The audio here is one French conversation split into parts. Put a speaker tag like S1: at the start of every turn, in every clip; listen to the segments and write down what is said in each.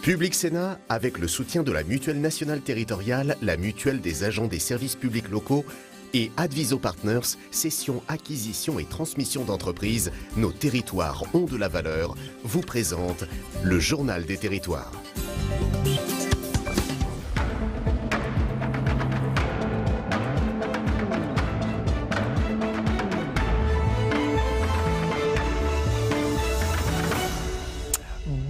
S1: Public Sénat, avec le soutien de la Mutuelle nationale territoriale, la Mutuelle des agents des services publics locaux et Adviso Partners, cession, acquisition et transmission d'entreprises, nos territoires ont de la valeur, vous présente le Journal des territoires.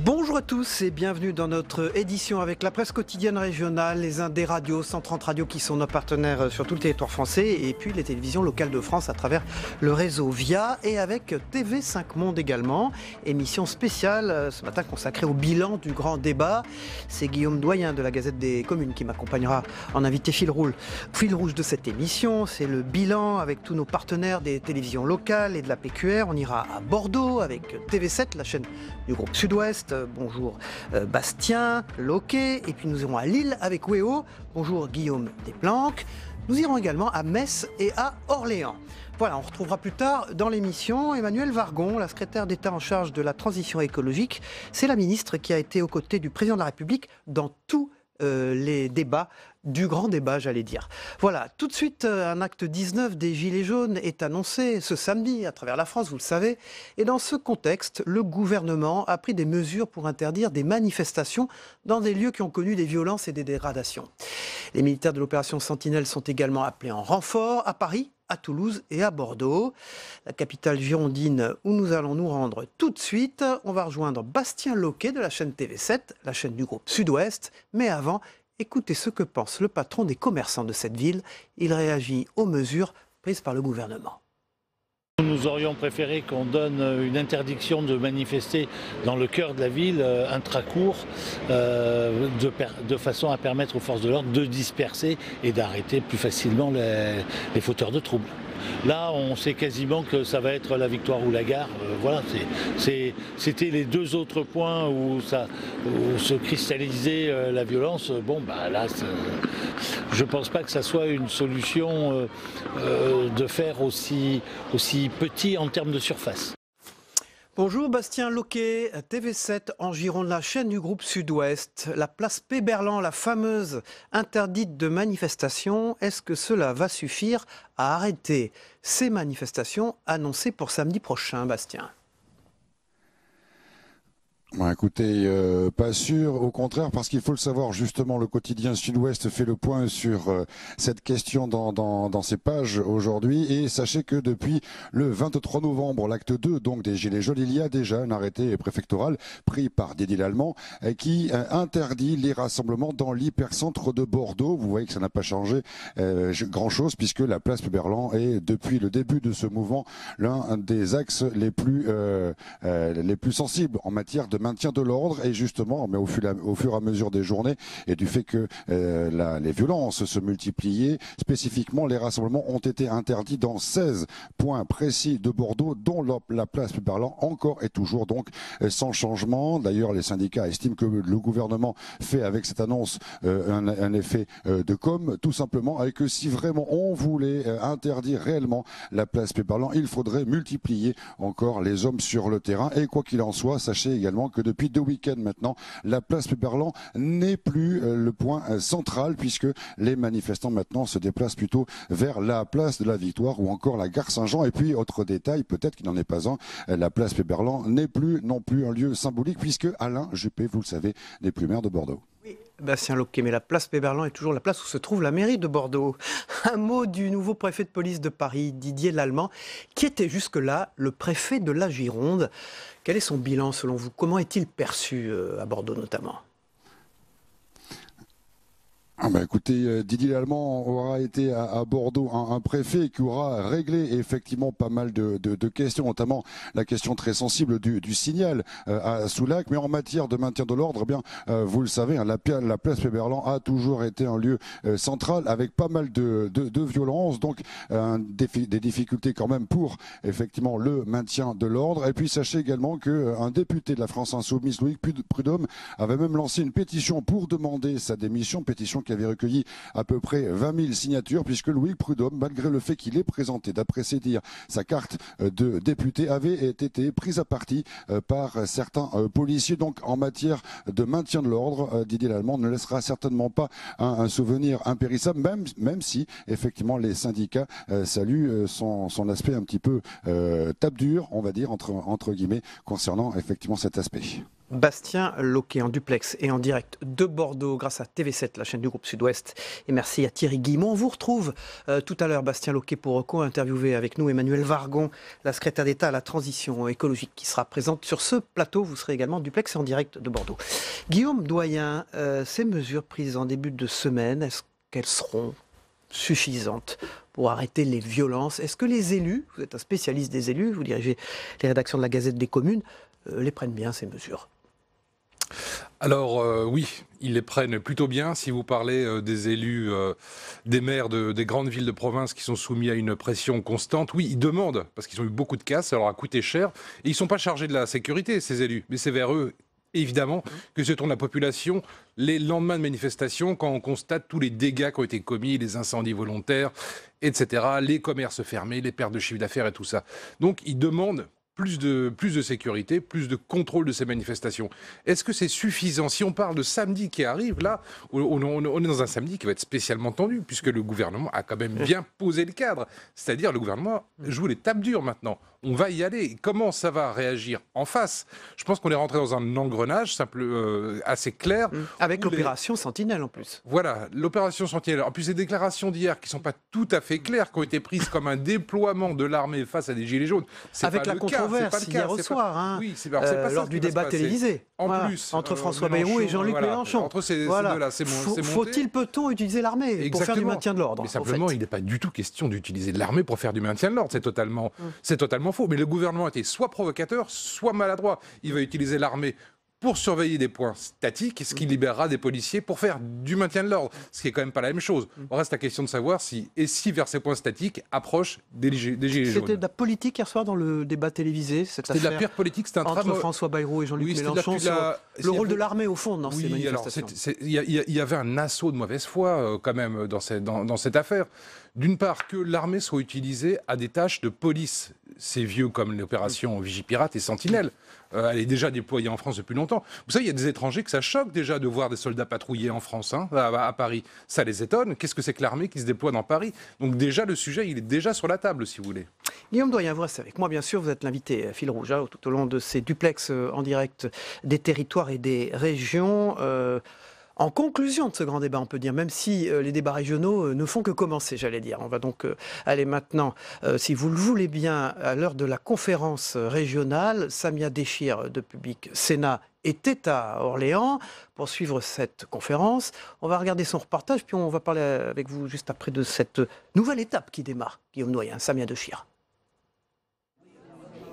S2: Bonjour à tous et bienvenue dans notre édition avec la presse quotidienne régionale, les Indés radios, 130 radios qui sont nos partenaires sur tout le territoire français et puis les télévisions locales de France à travers le réseau VIA et avec TV5 Monde également. Émission spéciale ce matin consacrée au bilan du grand débat. C'est Guillaume Doyen de la Gazette des Communes qui m'accompagnera en invité fil rouge de cette émission. C'est le bilan avec tous nos partenaires des télévisions locales et de la PQR. On ira à Bordeaux avec TV7, la chaîne du groupe Sud-Ouest. Bonjour Bastien Loquet. Et puis nous irons à Lille avec Wéo. Bonjour Guillaume Desplanques. Nous irons également à Metz et à Orléans. Voilà, on retrouvera plus tard dans l'émission Emmanuelle Wargon, la secrétaire d'État en charge de la transition écologique. C'est la ministre qui a été aux côtés du président de la République dans tous les débats, du grand débat, j'allais dire. Voilà, tout de suite, un acte 19 des Gilets jaunes est annoncé ce samedi à travers la France, vous le savez. Et dans ce contexte, le gouvernement a pris des mesures pour interdire des manifestations dans des lieux qui ont connu des violences et des dégradations. Les militaires de l'opération Sentinelle sont également appelés en renfort à Paris, à Toulouse et à Bordeaux. La capitale girondine où nous allons nous rendre tout de suite. On va rejoindre Bastien Loquet de la chaîne TV7, la chaîne du groupe Sud-Ouest. Mais avant, écoutez ce que pense le patron des commerçants de cette ville. Il réagit aux mesures prises par le gouvernement.
S3: Nous aurions préféré qu'on donne une interdiction de manifester dans le cœur de la ville intracourt de façon à permettre aux forces de l'ordre de disperser et d'arrêter plus facilement les fauteurs de troubles. Là, on sait quasiment que ça va être la victoire ou la gare. Voilà, c'était les deux autres points où se cristallisait la violence. Bon, bah là, je ne pense pas que ça soit une solution de faire aussi petit en termes de surface.
S2: Bonjour Bastien Loquet, TV7 en Gironde, la chaîne du groupe Sud-Ouest. La place Péberlan, la fameuse interdite de manifestation, est-ce que cela va suffire à arrêter ces manifestations annoncées pour samedi prochain, Bastien ?
S4: Bon, écoutez, pas sûr, au contraire, parce qu'il faut le savoir, justement, le quotidien Sud-Ouest fait le point sur cette question dans ses pages aujourd'hui. Et sachez que depuis le 23 novembre, l'acte 2 donc des Gilets jaunes, il y a déjà un arrêté préfectoral pris par Didier Lallement qui interdit les rassemblements dans l'hypercentre de Bordeaux. Vous voyez que ça n'a pas changé grand-chose puisque la place Péberlan est, depuis le début de ce mouvement, l'un des axes les plus sensibles en matière de maintien de l'ordre. Et justement, mais au fur et à mesure des journées et du fait que les violences se multipliaient, spécifiquement les rassemblements ont été interdits dans 16 points précis de Bordeaux, dont la place Péberlan encore et toujours donc sans changement. D'ailleurs, les syndicats estiment que le gouvernement fait avec cette annonce un effet de com, tout simplement, et que si vraiment on voulait interdire réellement la place Péberlan, il faudrait multiplier encore les hommes sur le terrain. Et quoi qu'il en soit, sachez également que depuis 2 week-ends maintenant, la place Péberlan n'est plus le point central puisque les manifestants maintenant se déplacent plutôt vers la place de la Victoire ou encore la gare Saint-Jean. Et puis, autre détail, peut-être qu'il n'en est pas un, la place Péberlan n'est plus non plus un lieu symbolique puisque Alain Juppé, vous le savez, n'est plus maire de Bordeaux.
S2: Oui, Bastien Loquet, mais la place Péberlan est toujours la place où se trouve la mairie de Bordeaux. Un mot du nouveau préfet de police de Paris, Didier Lallement, qui était jusque-là le préfet de la Gironde. Quel est son bilan selon vous ? Comment est-il perçu à Bordeaux notamment ?
S4: Écoutez, Didier Lallement aura été à Bordeaux un préfet qui aura réglé effectivement pas mal de questions, notamment la question très sensible du signal à Soulac. Mais en matière de maintien de l'ordre, vous le savez, la place Péberlan a toujours été un lieu central avec pas mal de violences, donc des difficultés quand même pour effectivement le maintien de l'ordre. Et puis sachez également qu'un député de la France Insoumise, Loïc Prudhomme, avait même lancé une pétition pour demander sa démission, pétition qui avait recueilli à peu près 20 000 signatures, puisque Louis Prudhomme, malgré le fait qu'il ait présenté, d'après ses dires, sa carte de député, avait été prise à partie par certains policiers. Donc en matière de maintien de l'ordre, Didier Lallement ne laissera certainement pas un souvenir impérissable, même si effectivement les syndicats saluent son aspect un petit peu tape dur, on va dire, entre guillemets, concernant effectivement cet aspect.
S2: Bastien Loquet en duplex et en direct de Bordeaux grâce à TV7, la chaîne du groupe Sud-Ouest. Et merci à Thierry Guimont. On vous retrouve tout à l'heure, Bastien Loquet, pour co-interviewer avec nous Emmanuelle Vargon, la secrétaire d'État à la transition écologique, qui sera présente sur ce plateau. Vous serez également en duplex et en direct de Bordeaux. Guillaume Doyen, ces mesures prises en début de semaine, est-ce qu'elles seront suffisantes pour arrêter les violences? Est-ce que les élus, vous êtes un spécialiste des élus, vous dirigez les rédactions de la Gazette des communes, les prennent bien, ces mesures?
S5: Alors oui, ils les prennent plutôt bien. Si vous parlez des élus, des maires des grandes villes de province qui sont soumis à une pression constante, oui, ils demandent, parce qu'ils ont eu beaucoup de cas, ça leur a coûté cher, et ils ne sont pas chargés de la sécurité, ces élus, mais c'est vers eux, évidemment, que se tourne la population les lendemains de manifestations, quand on constate tous les dégâts qui ont été commis, les incendies volontaires, etc., les commerces fermés, les pertes de chiffre d'affaires et tout ça. Donc ils demandent plus de sécurité, plus de contrôle de ces manifestations. Est-ce que c'est suffisant? Si on parle de samedi qui arrive, là, on est dans un samedi qui va être spécialement tendu, puisque le gouvernement a quand même bien posé le cadre. C'est-à-dire, le gouvernement joue les tapes dures maintenant. On va y aller. Comment ça va réagir en face? Je pense qu'on est rentré dans un engrenage assez clair.
S2: Avec l'opération Sentinelle en plus.
S5: Voilà, l'opération Sentinelle. En plus, les déclarations d'hier qui ne sont pas tout à fait claires, qui ont été prises comme un déploiement de l'armée face à des gilets jaunes.
S2: Avec la controverse hier au soir,
S5: oui, c'est pas ça
S2: lors du débat télévisé.
S5: En plus,
S2: entre François Bayrou et Jean-Luc Mélenchon.
S5: Entre ces deux-là, c'est monté.
S2: Peut-on utiliser l'armée pour faire du maintien de l'ordre?
S5: Mais simplement, il n'est pas du tout question d'utiliser de l'armée pour faire du maintien de l'ordre. C'est totalement faux. Mais le gouvernement était soit provocateur, soit maladroit. Il va utiliser l'armée pour surveiller des points statiques, ce qui libérera des policiers pour faire du maintien de l'ordre, ce qui est quand même pas la même chose. On reste la question de savoir si vers ces points statiques approche des gilets jaunes.
S2: C'était de la politique hier soir dans le débat télévisé,
S5: c'était de la pure politique, c'était
S2: entre François Bayrou et Jean-Luc Mélenchon sur le rôle de l'armée au fond dans ces manifestations.
S5: Il y avait un assaut de mauvaise foi quand même dans cette affaire. D'une part, que l'armée soit utilisée à des tâches de police. C'est vieux comme l'opération Vigipirate et Sentinelle. Elle est déjà déployée en France depuis longtemps. Vous savez, il y a des étrangers que ça choque déjà de voir des soldats patrouiller en France, à Paris. Ça les étonne. Qu'est-ce que c'est que l'armée qui se déploie dans Paris? Donc déjà, le sujet, il est déjà sur la table, si vous voulez.
S2: Guillaume Doyen, vous restez avec moi, bien sûr. Vous êtes l'invité fil rouge tout au long de ces duplex en direct des territoires et des régions. En conclusion de ce grand débat, on peut dire, même si les débats régionaux ne font que commencer, j'allais dire. On va donc aller maintenant, si vous le voulez bien, à l'heure de la conférence régionale. Samia Déchir de Public Sénat était à Orléans pour suivre cette conférence. On va regarder son reportage, puis on va parler avec vous juste après de cette nouvelle étape qui démarre. Guillaume Doyen, Samia Déchir.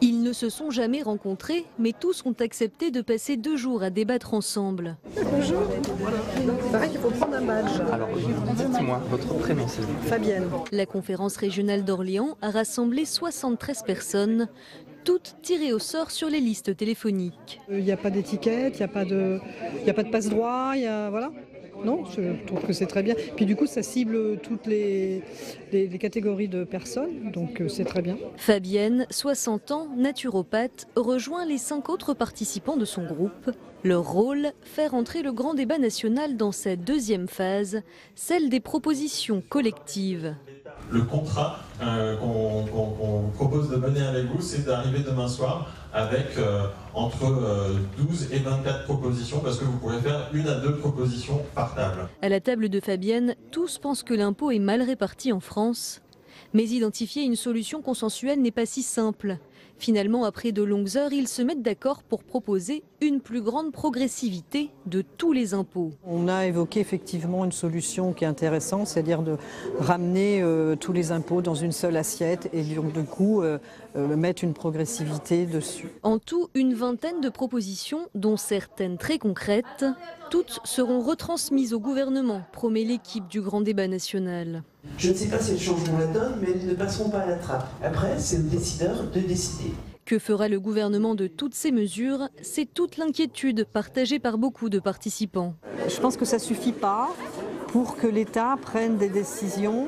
S6: Ils ne se sont jamais rencontrés, mais tous ont accepté de passer 2 jours à débattre ensemble.
S7: Bonjour. Il paraît qu'il faut prendre un badge.
S8: Alors, dites-moi votre prénom, c'est
S7: Fabienne.
S6: La conférence régionale d'Orléans a rassemblé 73 personnes, toutes tirées au sort sur les listes téléphoniques.
S7: Il n'y a pas d'étiquette, il n'y a pas de passe-droit, voilà. Non, je trouve que c'est très bien. Puis du coup, ça cible toutes les catégories de personnes, donc c'est très bien.
S6: Fabienne, 60 ans, naturopathe, rejoint les 5 autres participants de son groupe. Leur rôle, faire entrer le grand débat national dans sa 2e phase, celle des propositions collectives.
S9: Le contrat qu'on propose de mener avec vous, c'est d'arriver demain soir avec entre 12 et 24 propositions, parce que vous pourrez faire 1 à 2 propositions par table.
S6: À la table de Fabienne, tous pensent que l'impôt est mal réparti en France. Mais identifier une solution consensuelle n'est pas si simple. Finalement, après de longues heures, ils se mettent d'accord pour proposer une plus grande progressivité de tous les impôts.
S7: On a évoqué effectivement une solution qui est intéressante, c'est-à-dire de ramener tous les impôts dans une seule assiette et donc du coup mettre une progressivité dessus.
S6: En tout, une vingtaine de propositions, dont certaines très concrètes. Toutes seront retransmises au gouvernement, promet l'équipe du grand débat national.
S10: Je ne sais pas si elles changeront la donne, mais elles ne passeront pas à la trappe. Après, c'est aux décideurs de décider.
S6: Que fera le gouvernement de toutes ces mesures? C'est toute l'inquiétude partagée par beaucoup de participants.
S7: Je pense que ça ne suffit pas pour que l'État prenne des décisions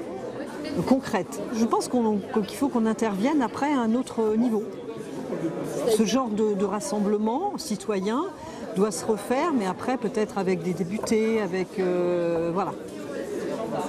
S7: concrètes. Je pense qu'il faut qu'on intervienne après à un autre niveau. Ce genre de rassemblement citoyen doit se refaire, mais après peut-être avec des députés, avec... voilà.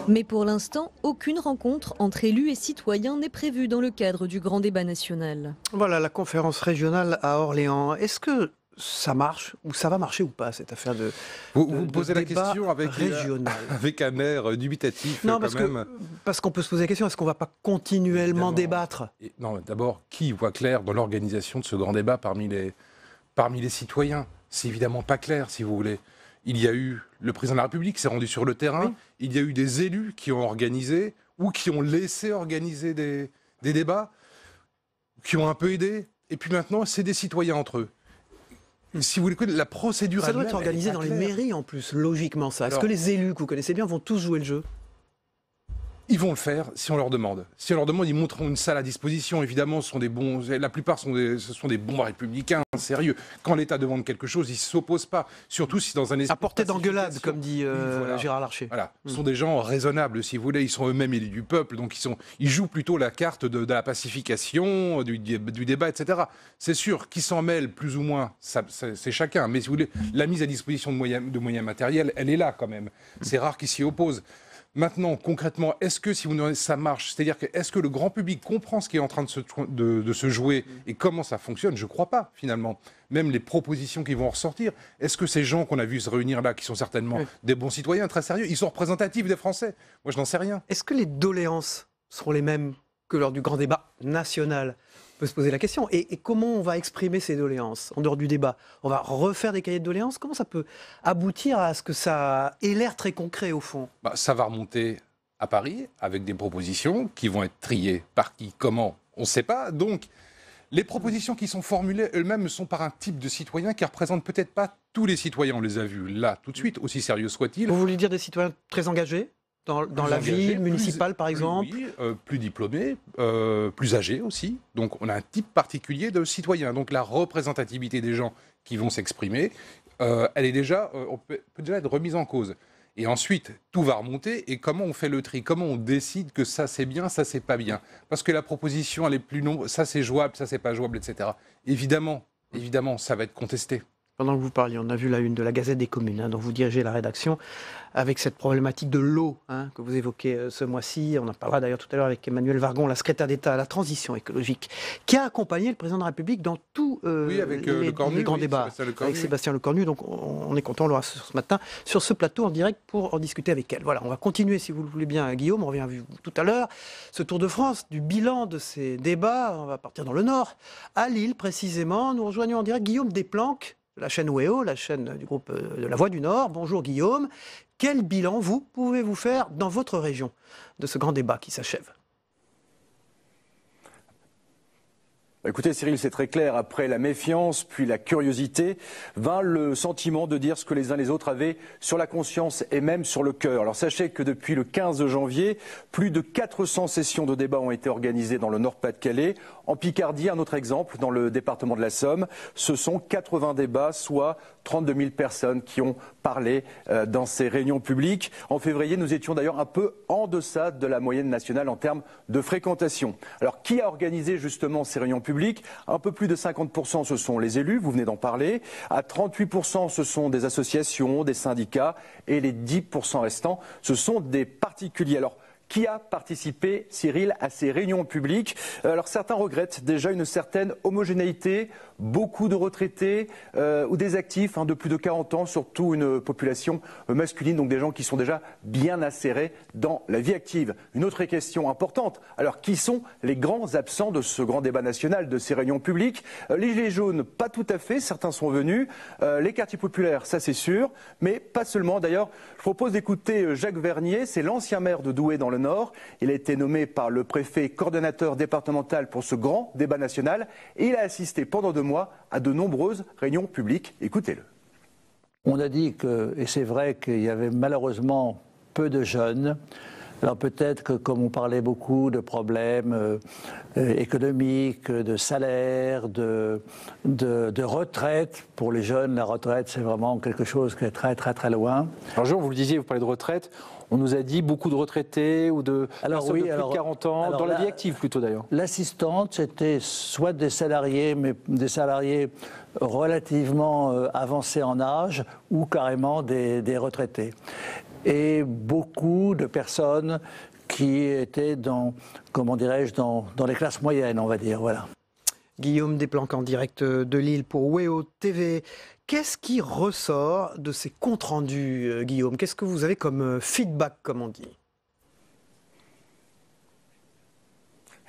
S6: Mais pour l'instant, aucune rencontre entre élus et citoyens n'est prévue dans le cadre du grand débat national.
S2: Voilà, la conférence régionale à Orléans. Est-ce que ça marche ou ça va marcher ou pas, cette affaire de
S5: Vous posez la question
S2: régional.
S5: avec un air dubitatif.
S2: Non,
S5: quand
S2: parce qu'on peut se poser la question, est-ce qu'on ne va pas continuellement débattre ?
S5: Non, d'abord, qui voit clair dans l'organisation de ce grand débat parmi les citoyens ? C'est évidemment pas clair, si vous voulez. Il y a eu le président de la République qui s'est rendu sur le terrain, il y a eu des élus qui ont organisé ou qui ont laissé organiser des débats, qui ont un peu aidé, et puis maintenant, c'est des citoyens entre eux. Si vous voulez, la procédure...
S2: Ça doit être organisé dans les mairies en plus, logiquement ça. Est-ce que les élus que vous connaissez bien vont tous jouer le jeu ?
S5: Ils vont le faire si on leur demande. Si on leur demande, ils montreront une salle à disposition. Évidemment, la plupart ce sont des bons républicains, sérieux. Quand l'État demande quelque chose, ils ne s'opposent pas. Surtout si dans un esprit...
S2: À portée d'engueulade, comme dit Gérard Larcher.
S5: Voilà. Ce sont des gens raisonnables, si vous voulez. Ils sont eux-mêmes élus du peuple. Donc ils jouent plutôt la carte de la pacification, du débat, etc. C'est sûr, qui s'en mêle plus ou moins, c'est chacun. Mais si vous voulez, la mise à disposition de moyens matériels, elle est là quand même. C'est rare qu'ils s'y opposent. Maintenant, concrètement, est-ce que ça marche ? C'est-à-dire que est-ce que le grand public comprend ce qui est en train de se jouer et comment ça fonctionne ? Je ne crois pas, finalement. Même les propositions qui vont ressortir, est-ce que ces gens qu'on a vus se réunir là, qui sont certainement des bons citoyens, très sérieux, ils sont représentatifs des Français ? Moi, je n'en sais rien.
S2: Est-ce que les doléances seront les mêmes que lors du grand débat national ? On peut se poser la question. Et comment on va exprimer ces doléances en dehors du débat ? On va refaire des cahiers de doléances ? Comment ça peut aboutir à ce que ça ait l'air très concret au fond ?
S5: Ça va remonter à Paris avec des propositions qui vont être triées par qui, comment, on ne sait pas. Donc, les propositions qui sont formulées elles-mêmes sont par un type de citoyen qui ne représente peut-être pas tous les citoyens. On les a vus là tout de suite, aussi sérieux soit-il.
S2: Vous voulez dire des citoyens très engagés ? Dans la ville municipale, par exemple ?
S5: Oui, plus diplômés, plus âgés aussi. Donc, on a un type particulier de citoyen. Donc, la représentativité des gens qui vont s'exprimer, elle est déjà, peut déjà être remise en cause. Et ensuite, tout va remonter. Et comment on fait le tri ? Comment on décide que ça, c'est bien, ça, c'est pas bien ? Parce que la proposition, elle est plus longue. Ça, c'est jouable, ça, c'est pas jouable, etc. Évidemment, ça va être contesté.
S2: Pendant que vous parliez, on a vu la une de la Gazette des Communes, dont vous dirigez la rédaction, avec cette problématique de l'eau que vous évoquez ce mois-ci. On en parlera d'ailleurs tout à l'heure avec Emmanuel Vargon, la secrétaire d'État à la transition écologique, qui a accompagné le président de la République dans tous les grands débats, avec Sébastien Lecornu. Donc on est content, on l'aura ce matin sur ce plateau en direct pour en discuter avec elle. Voilà, on va continuer, si vous le voulez bien, Guillaume, on revient à vous tout à l'heure. Ce Tour de France, du bilan de ces débats, on va partir dans le Nord, à Lille précisément. Nous rejoignons en direct Guillaume Desplanques, la chaîne WEO, la chaîne du groupe de La Voix du Nord. Bonjour Guillaume. Quel bilan pouvez-vous faire dans votre région de ce grand débat qui s'achève ?
S11: Écoutez Cyril, c'est très clair. Après la méfiance, puis la curiosité, vint le sentiment de dire ce que les uns les autres avaient sur la conscience et même sur le cœur. Alors sachez que depuis le 15 janvier, plus de 400 sessions de débat ont été organisées dans le Nord-Pas-de-Calais. En Picardie, un autre exemple, dans le département de la Somme, ce sont 80 débats, soit 32 000 personnes qui ont parlé dans ces réunions publiques. En février, nous étions d'ailleurs un peu en deçà de la moyenne nationale en termes de fréquentation. Alors, qui a organisé justement ces réunions publiques ? Un peu plus de 50%, ce sont les élus, vous venez d'en parler. À 38%, ce sont des associations, des syndicats. Et les 10% restants, ce sont des particuliers. Alors, qui a participé, Cyril, à ces réunions publiques ? Alors certains regrettent déjà une certaine homogénéité, beaucoup de retraités ou des actifs de plus de 40 ans, surtout une population masculine, donc des gens qui sont déjà bien insérés dans la vie active. Une autre question importante, alors qui sont les grands absents de ce grand débat national, de ces réunions publiques ? Les Gilets jaunes, pas tout à fait, certains sont venus. Les quartiers populaires, ça c'est sûr, mais pas seulement. D'ailleurs, je propose d'écouter Jacques Vernier, c'est l'ancien maire de Douai dans le Nord. Il a été nommé par le préfet coordonnateur départemental pour ce grand débat national et il a assisté pendant 2 mois à de nombreuses réunions publiques. Écoutez-le.
S12: On a dit que, et c'est vrai qu'il y avait malheureusement peu de jeunes, Alors peut-être que comme on parlait beaucoup de problèmes économiques, de salaire, de retraite, pour les jeunes, la retraite c'est vraiment quelque chose qui est très très très loin.
S11: Alors Jean, vous le disiez, vous parlez de retraite, on nous a dit beaucoup de retraités ou de personnes de plus de 40 ans, dans la vie active plutôt d'ailleurs.
S12: L'assistante, c'était soit des salariés, mais des salariés relativement avancés en âge, ou carrément des retraités. Et beaucoup de personnes qui étaient dans, comment dirais-je, dans les classes moyennes, on va dire, voilà.
S2: Guillaume Desplanques en direct de Lille pour WEO TV. Qu'est-ce qui ressort de ces comptes rendus, Guillaume? Qu'est-ce que vous avez comme feedback, comme on dit?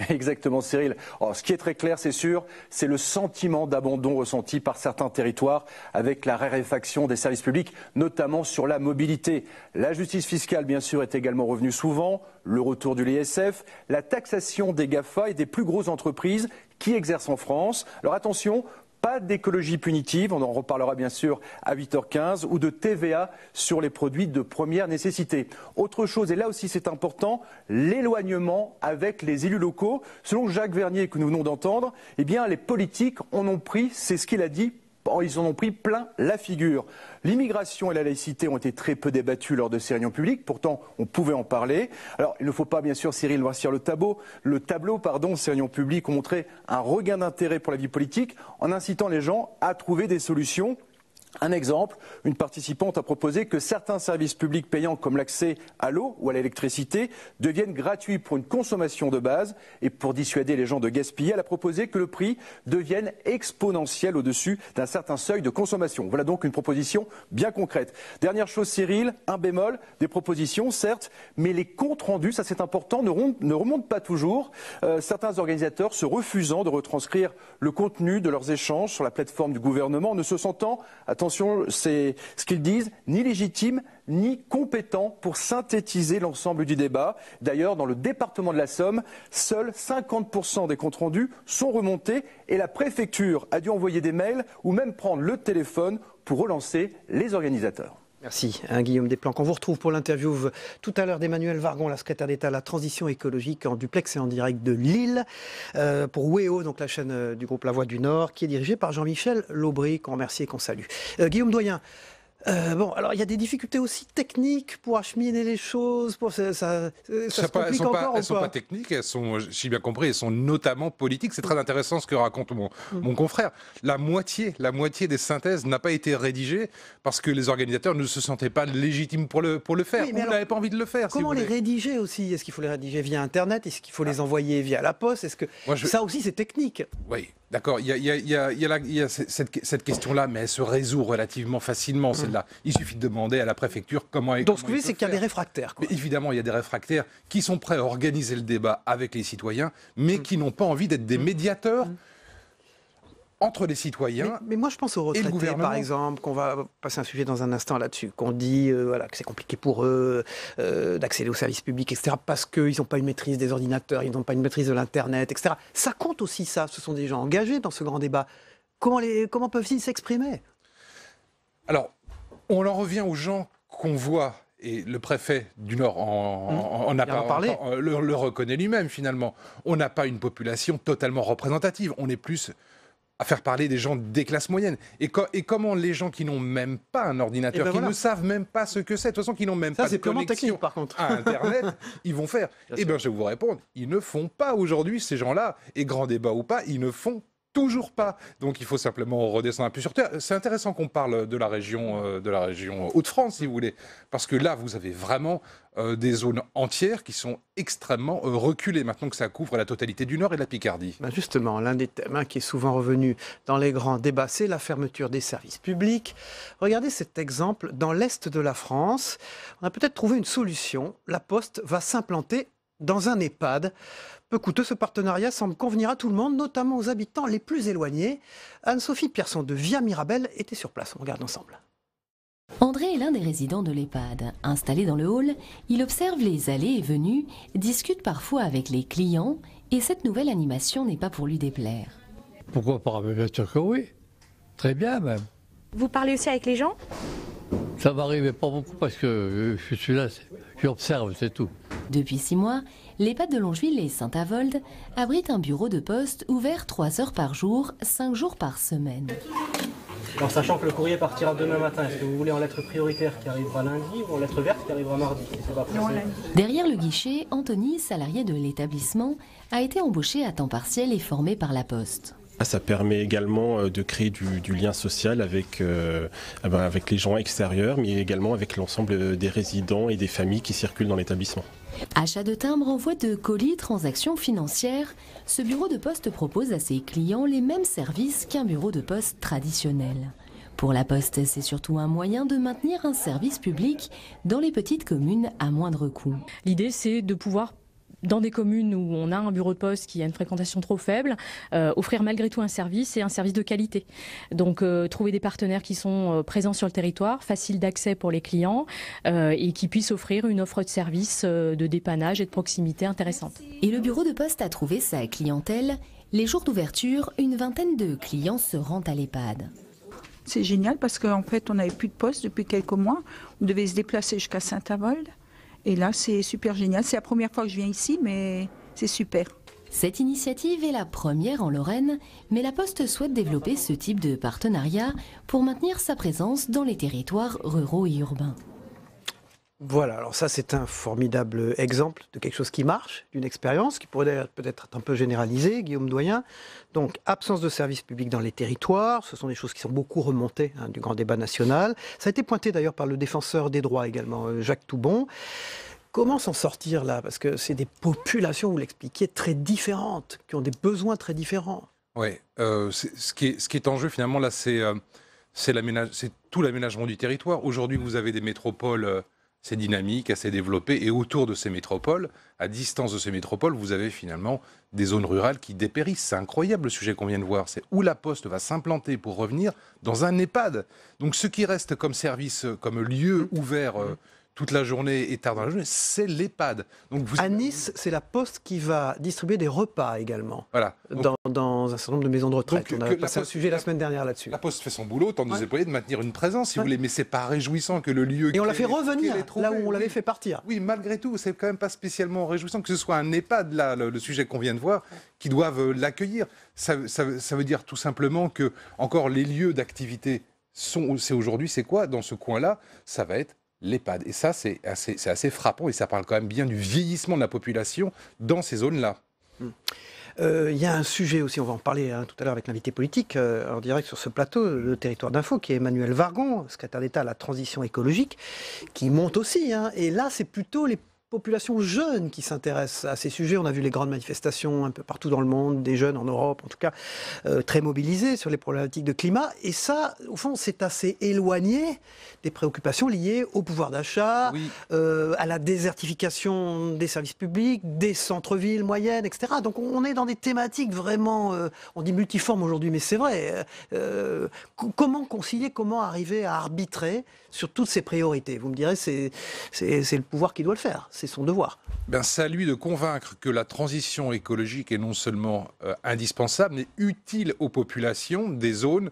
S11: Exactement, Cyril. Alors, ce qui est très clair, c'est sûr, c'est le sentiment d'abandon ressenti par certains territoires avec la raréfaction des services publics, notamment sur la mobilité. La justice fiscale, bien sûr, est également revenue souvent, le retour de l'ISF, la taxation des GAFA et des plus grosses entreprises qui exercent en France. Alors attention, pas d'écologie punitive, on en reparlera bien sûr à 8h15, ou de TVA sur les produits de première nécessité. Autre chose, et là aussi c'est important, l'éloignement avec les élus locaux. Selon Jacques Vernier que nous venons d'entendre, eh bien les politiques en ont pris, c'est ce qu'il a dit, ils en ont pris plein la figure. L'immigration et la laïcité ont été très peu débattues lors de ces réunions publiques, pourtant on pouvait en parler. Alors il ne faut pas bien sûr, Cyril, noircir le tableau. Ces réunions publiques ont montré un regain d'intérêt pour la vie politique en incitant les gens à trouver des solutions. Un exemple, une participante a proposé que certains services publics payants comme l'accès à l'eau ou à l'électricité deviennent gratuits pour une consommation de base. Et pour dissuader les gens de gaspiller, elle a proposé que le prix devienne exponentiel au-dessus d'un certain seuil de consommation. Voilà donc une proposition bien concrète. Dernière chose, Cyril, un bémol, des propositions certes, mais les comptes rendus, ça c'est important, ne remontent pas toujours. Certains organisateurs se refusant de retranscrire le contenu de leurs échanges sur la plateforme du gouvernement, ne se sentant, attention, c'est ce qu'ils disent, ni légitime ni compétent pour synthétiser l'ensemble du débat. D'ailleurs, dans le département de la Somme, seuls 50% des comptes rendus sont remontés et la préfecture a dû envoyer des mails ou même prendre le téléphone pour relancer les organisateurs.
S2: Merci, Guillaume Desplanques. On vous retrouve pour l'interview tout à l'heure d'Emmanuel Vargon, la secrétaire d'État à la transition écologique, en duplex et en direct de Lille, pour WEO, donc la chaîne du groupe La Voix du Nord, qui est dirigée par Jean-Michel Laubry, qu'on remercie et qu'on salue. Guillaume Doyen, bon, alors il y a des difficultés aussi techniques pour acheminer les choses, pour ça se complique encore ou pas?
S5: Elles ne sont pas techniques, elles sont, j'ai bien compris, elles sont notamment politiques. C'est très intéressant ce que raconte mon confrère. La moitié des synthèses n'a pas été rédigée parce que les organisateurs ne se sentaient pas légitimes pour le faire. Oui, on n'avait pas envie de le faire.
S2: Comment les rédiger aussi? Est-ce qu'il faut les rédiger via Internet? Est-ce qu'il faut les envoyer via la poste? Est-ce que ça aussi c'est technique?
S5: Oui. D'accord, il y a cette question-là, mais elle se résout relativement facilement, celle-là. Il suffit de demander à la préfecture comment...
S2: Donc ce que vous dites, c'est qu'il y a des réfractaires, quoi.
S5: Mais évidemment, il y a des réfractaires qui sont prêts à organiser le débat avec les citoyens, mais qui n'ont pas envie d'être des médiateurs entre les citoyens.
S2: Mais moi je pense aux retraités par exemple, qu'on va passer un sujet dans un instant là-dessus, qu'on dit voilà, que c'est compliqué pour eux d'accéder aux services publics, etc. parce qu'ils n'ont pas une maîtrise des ordinateurs, ils n'ont pas une maîtrise de l'internet, etc. Ça compte aussi ça, ce sont des gens engagés dans ce grand débat. Comment peuvent-ils s'exprimer?
S5: Alors, on en revient aux gens qu'on voit, et le préfet du Nord le reconnaît lui-même finalement. On n'a pas une population totalement représentative, on est plus à faire parler des gens des classes moyennes. Et comment les gens qui n'ont même pas un ordinateur, qui ne savent même pas ce que c'est, de toute façon qui n'ont même pas de connexion
S2: par contre.
S5: à Internet, ils vont faire? Eh bien, je vais vous répondre, ils ne font pas aujourd'hui, ces gens-là, et grand débat ou pas, ils ne font toujours pas. Donc il faut simplement redescendre un peu sur terre. C'est intéressant qu'on parle de la région Hauts-de-France, si vous voulez, parce que là, vous avez vraiment des zones entières qui sont extrêmement reculées, maintenant que ça couvre la totalité du Nord et de la Picardie.
S2: Ben justement, l'un des thèmes qui est souvent revenu dans les grands débats, c'est la fermeture des services publics. Regardez cet exemple, dans l'Est de la France, on a peut-être trouvé une solution. La Poste va s'implanter dans un EHPAD. Peu coûteux, ce partenariat semble convenir à tout le monde, notamment aux habitants les plus éloignés. Anne-Sophie Pierson de Via Mirabel était sur place. On regarde ensemble.
S13: André est l'un des résidents de l'EHPAD. Installé dans le hall, il observe les allées et venues, discute parfois avec les clients, et cette nouvelle animation n'est pas pour lui déplaire.
S14: Pourquoi pas? Bien sûr que oui. Très bien même.
S15: Vous parlez aussi avec les gens?
S14: Ça m'arrive pas beaucoup parce que je suis là, j'observe, c'est tout.
S13: Depuis 6 mois, l'EHPAD de Longeville et Saint-Avold abrite un bureau de poste ouvert 3 heures par jour, 5 jours par semaine.
S8: En sachant que le courrier partira demain matin, est-ce que vous voulez en lettre prioritaire qui arrivera lundi ou en lettre verte qui arrivera mardi?
S13: Derrière le guichet, Anthony, salarié de l'établissement, a été embauché à temps partiel et formé par la Poste.
S15: Ça permet également de créer du lien social avec les gens extérieurs, mais également avec l'ensemble des résidents et des familles qui circulent dans l'établissement.
S13: Achat de timbres, envoi de colis, transactions financières, ce bureau de poste propose à ses clients les mêmes services qu'un bureau de poste traditionnel. Pour la Poste, c'est surtout un moyen de maintenir un service public dans les petites communes à moindre coût.
S16: L'idée, c'est de pouvoir, dans des communes où on a un bureau de poste qui a une fréquentation trop faible, offrir malgré tout un service et un service de qualité. Donc trouver des partenaires qui sont présents sur le territoire, faciles d'accès pour les clients et qui puissent offrir une offre de service de dépannage et de proximité intéressante.
S13: Et le bureau de poste a trouvé sa clientèle. Les jours d'ouverture, une vingtaine de clients se rendent à l'EHPAD.
S17: C'est génial parce qu'en fait on n'avait plus de poste depuis quelques mois. On devait se déplacer jusqu'à Saint-Avold. Et là, c'est super génial. C'est la première fois que je viens ici, mais c'est super.
S13: Cette initiative est la première en Lorraine, mais la Poste souhaite développer ce type de partenariat pour maintenir sa présence dans les territoires ruraux et urbains.
S2: Voilà, alors ça c'est un formidable exemple de quelque chose qui marche, d'une expérience qui pourrait peut-être être un peu généralisée, Guillaume Doyen. Donc absence de services publics dans les territoires, ce sont des choses qui sont beaucoup remontées du grand débat national. Ça a été pointé d'ailleurs par le défenseur des droits également, Jacques Toubon. Comment s'en sortir là? Parce que c'est des populations, vous l'expliquiez, très différentes, qui ont des besoins très différents.
S5: Oui, ce qui est en jeu finalement là, c'est tout l'aménagement du territoire. Aujourd'hui, vous avez des métropoles... C'est dynamique, assez développé, et autour de ces métropoles, à distance de ces métropoles, vous avez finalement des zones rurales qui dépérissent. C'est incroyable le sujet qu'on vient de voir, c'est où la Poste va s'implanter pour revenir dans un EHPAD. Donc ce qui reste comme service, comme lieu ouvert toute la journée et tard dans la journée, c'est l'EHPAD. Donc
S2: à Nice, c'est la Poste qui va distribuer des repas également,
S5: voilà. Donc,
S2: dans un certain nombre de maisons de retraite. On a passé un sujet la semaine dernière là-dessus.
S5: La Poste fait son boulot, tente de déployer, de maintenir une présence, si vous voulez, mais c'est pas réjouissant que le lieu...
S2: Et on l'a fait revenir là où on l'avait fait partir.
S5: Oui, malgré tout, c'est quand même pas spécialement réjouissant que ce soit un EHPAD, là, le sujet qu'on vient de voir, qui doivent l'accueillir. Ça veut dire tout simplement que, encore, les lieux d'activité, c'est aujourd'hui, c'est quoi? Dans ce coin-là, ça va être l'EHPAD. Et ça, c'est assez frappant et ça parle quand même bien du vieillissement de la population dans ces zones-là.
S2: Il y a un sujet aussi, on va en parler tout à l'heure avec l'invité politique en direct sur ce plateau, le Territoire d'Info, qui est Emmanuel Vargon, secrétaire d'État à la transition écologique, qui monte aussi. Et là, c'est plutôt les populations jeunes qui s'intéressent à ces sujets. On a vu les grandes manifestations un peu partout dans le monde, des jeunes en Europe en tout cas, très mobilisés sur les problématiques de climat. Et ça, au fond, c'est assez éloigné des préoccupations liées au pouvoir d'achat, à la désertification des services publics, des centres-villes moyennes, etc. Donc on est dans des thématiques vraiment, on dit multiformes aujourd'hui, mais c'est vrai. Comment concilier, comment arriver à arbitrer sur toutes ces priorités? Vous me direz, c'est le pouvoir qui doit le faire. C'est son devoir.
S5: C'est à lui de convaincre que la transition écologique est non seulement indispensable, mais utile aux populations des zones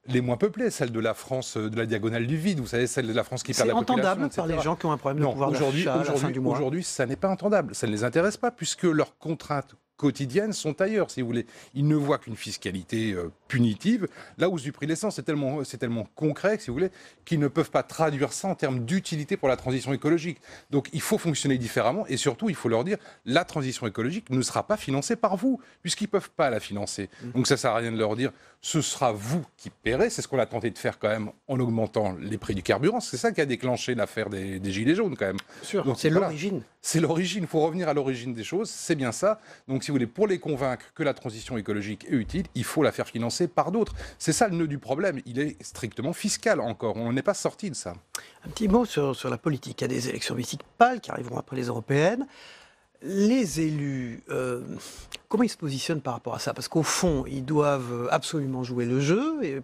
S5: les moins peuplées, celles de la France, de la diagonale du vide, vous savez, celle de la France qui perd la population. C'est entendable
S2: par les gens qui ont un problème de pouvoir d'achat à la fin du mois.
S5: Aujourd'hui, ça n'est pas entendable. Ça ne les intéresse pas, puisque leurs contraintes quotidiennes sont ailleurs, si vous voulez. Ils ne voient qu'une fiscalité punitive. La hausse du prix de l'essence, c'est tellement concret, si vous voulez, qu'ils ne peuvent pas traduire ça en termes d'utilité pour la transition écologique. Donc il faut fonctionner différemment et surtout, il faut leur dire, la transition écologique ne sera pas financée par vous, puisqu'ils ne peuvent pas la financer. Donc ça ne sert à rien de leur dire, ce sera vous qui paierez. C'est ce qu'on a tenté de faire quand même en augmentant les prix du carburant. C'est ça qui a déclenché l'affaire des Gilets jaunes quand même.
S2: C'est l'origine.
S5: C'est l'origine, il faut revenir à l'origine des choses, c'est bien ça. Donc si vous voulez, pour les convaincre que la transition écologique est utile, il faut la faire financer par d'autres. C'est ça le nœud du problème, il est strictement fiscal encore, on n'est pas sorti de ça.
S2: Un petit mot sur la politique, il y a des élections municipales qui arriveront après les européennes. Les élus, comment ils se positionnent par rapport à ça? Parce qu'au fond, ils doivent absolument jouer le jeu, et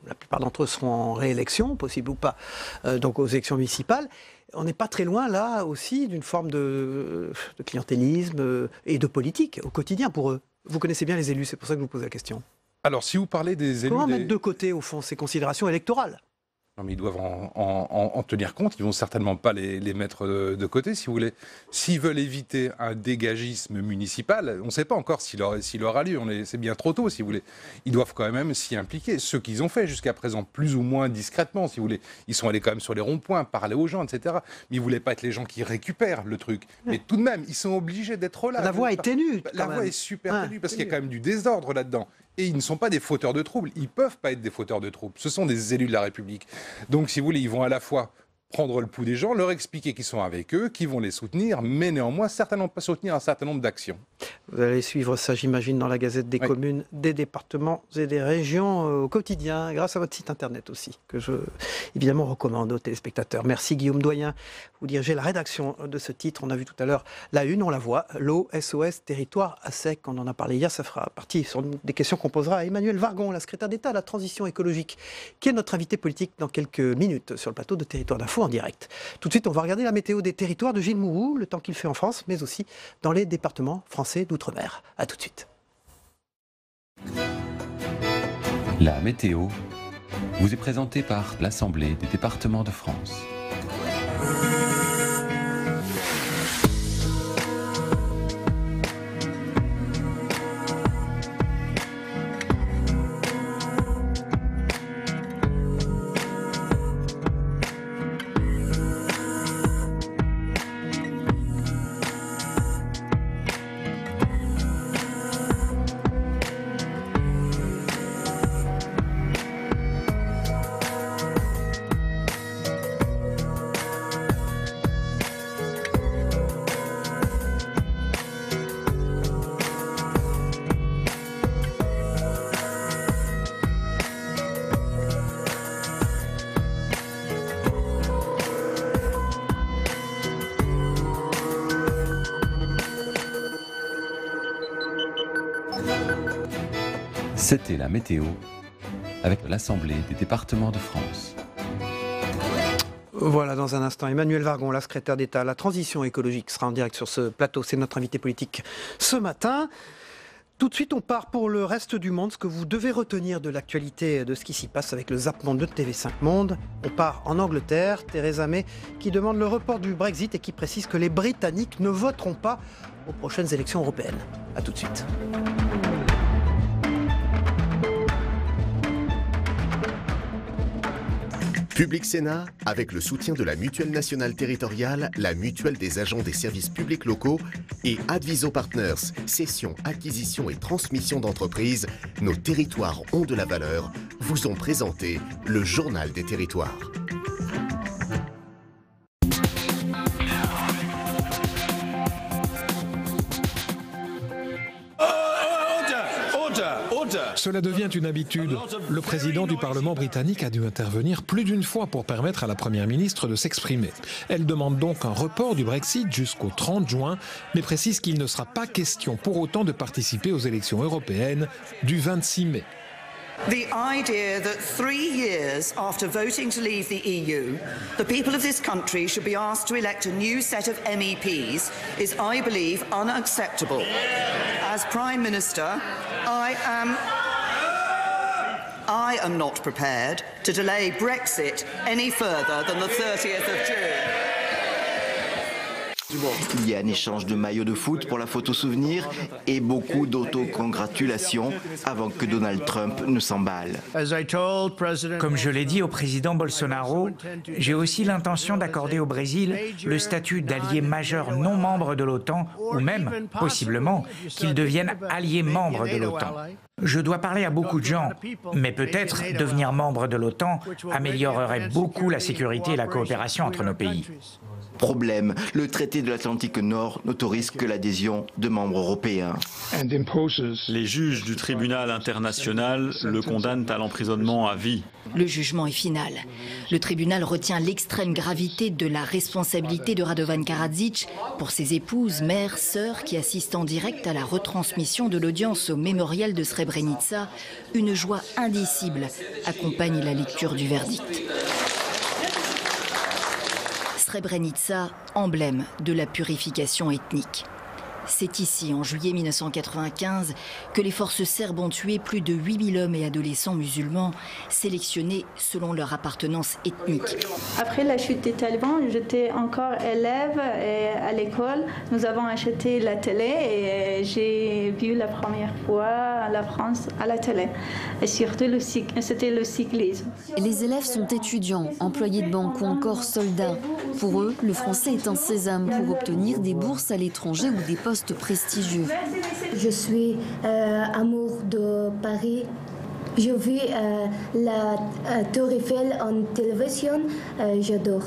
S2: la plupart d'entre eux seront en réélection, possible ou pas, donc aux élections municipales. On n'est pas très loin, là, aussi, d'une forme de clientélisme et de politique au quotidien pour eux. Vous connaissez bien les élus, c'est pour ça que je vous pose la question.
S5: Alors, si vous parlez des élus...
S2: Comment mettre de côté, au fond, ces considérations électorales?
S5: Non, mais ils doivent en tenir compte. Ils vont certainement pas les mettre de côté, si vous voulez. S'ils veulent éviter un dégagisme municipal, on ne sait pas encore s'il aura lieu. C'est bien trop tôt, si vous voulez. Ils doivent quand même s'y impliquer. Ce qu'ils ont fait jusqu'à présent, plus ou moins discrètement, si vous voulez. Ils sont allés quand même sur les ronds-points, parler aux gens, etc. Mais ils voulaient pas être les gens qui récupèrent le truc. Mais tout de même, ils sont obligés d'être là.
S2: La voix est ténue.
S5: La voix est super ténue parce qu'il y a quand même du désordre là-dedans. Et ils ne sont pas des fauteurs de troubles. Ils ne peuvent pas être des fauteurs de troubles. Ce sont des élus de la République. Donc, si vous voulez, ils vont à la fois prendre le pouls des gens, leur expliquer qu'ils sont avec eux, qu'ils vont les soutenir, mais néanmoins, certainement pas soutenir un certain nombre d'actions.
S2: Vous allez suivre ça, j'imagine, dans la Gazette des communes, des départements et des régions au quotidien, grâce à votre site internet aussi, que je, évidemment, recommande aux téléspectateurs. Merci Guillaume Doyen. Vous dirigez la rédaction de ce titre. On a vu tout à l'heure la une, on la voit, l'eau, SOS, territoire à sec. On en a parlé hier, ça fera partie sur des questions qu'on posera à Emmanuelle Vargon, la secrétaire d'État à la transition écologique, qui est notre invité politique dans quelques minutes sur le plateau de Territoire d'Info en direct. Tout de suite, on va regarder la météo des territoires de Gilles Mourou, le temps qu'il fait en France, mais aussi dans les départements français d'outre-mer. A tout de suite.
S18: La météo vous est présentée par l'Assemblée des départements de France. C'était la météo avec l'Assemblée des départements de France.
S2: Voilà, dans un instant, Emmanuelle Vargon, la secrétaire d'État à la transition écologique, sera en direct sur ce plateau. C'est notre invité politique ce matin. Tout de suite, on part pour le reste du monde. Ce que vous devez retenir de l'actualité de ce qui s'y passe avec le Zap Monde de TV5 Monde. On part en Angleterre. Theresa May qui demande le report du Brexit et qui précise que les Britanniques ne voteront pas aux prochaines élections européennes. A tout de suite.
S1: Public Sénat, avec le soutien de la Mutuelle nationale territoriale, la Mutuelle des agents des services publics locaux et Adviso Partners, cession, acquisition et transmission d'entreprises, nos territoires ont de la valeur, vous ont présenté le Journal des territoires.
S19: Cela devient une habitude. Le président du Parlement britannique a dû intervenir plus d'une fois pour permettre à la Première ministre de s'exprimer. Elle demande donc un report du Brexit jusqu'au 30 juin, mais précise qu'il ne sera pas question pour autant de participer aux élections européennes du 26 mai.
S20: The idea that 3 years after voting to leave the EU, the people of this country should be asked to elect a new set of MEPs is, I believe, unacceptable. As Prime Minister, I am not prepared to delay Brexit any further than the 30th of June.
S21: Il y a un échange de maillots de foot pour la photo souvenir et beaucoup d'autocongratulations avant que Donald Trump ne s'emballe.
S22: Comme je l'ai dit au président Bolsonaro, j'ai aussi l'intention d'accorder au Brésil le statut d'allié majeur non membre de l'OTAN ou même, possiblement, qu'il devienne allié membre de l'OTAN. Je dois parler à beaucoup de gens, mais peut-être devenir membre de l'OTAN améliorerait beaucoup la sécurité et la coopération entre nos pays.
S21: Problème, le traité de l'Atlantique Nord n'autorise que l'adhésion de membres européens.
S23: Les juges du tribunal international le condamnent à l'emprisonnement à vie.
S24: Le jugement est final. Le tribunal retient l'extrême gravité de la responsabilité de Radovan Karadzic pour ses épouses, mères, sœurs qui assistent en direct à la retransmission de l'audience au mémorial de Srebrenica. Une joie indicible accompagne la lecture du verdict. Srebrenica, emblème de la purification ethnique. C'est ici, en juillet 1995, que les forces serbes ont tué plus de 8000 hommes et adolescents musulmans, sélectionnés selon leur appartenance ethnique.
S3: Après la chute des talibans, j'étais encore élève à l'école. Nous avons acheté la télé et j'ai vu la première fois la France à la télé. Et surtout, c'était le cyclisme.
S4: Les élèves sont étudiants, employés de banque ou encore soldats. Pour eux, le français est un sésame pour obtenir des bourses à l'étranger ou des postes prestigieux.
S9: Je suis amour de Paris. J'ai vu la Tour Eiffel en télévision. J'adore.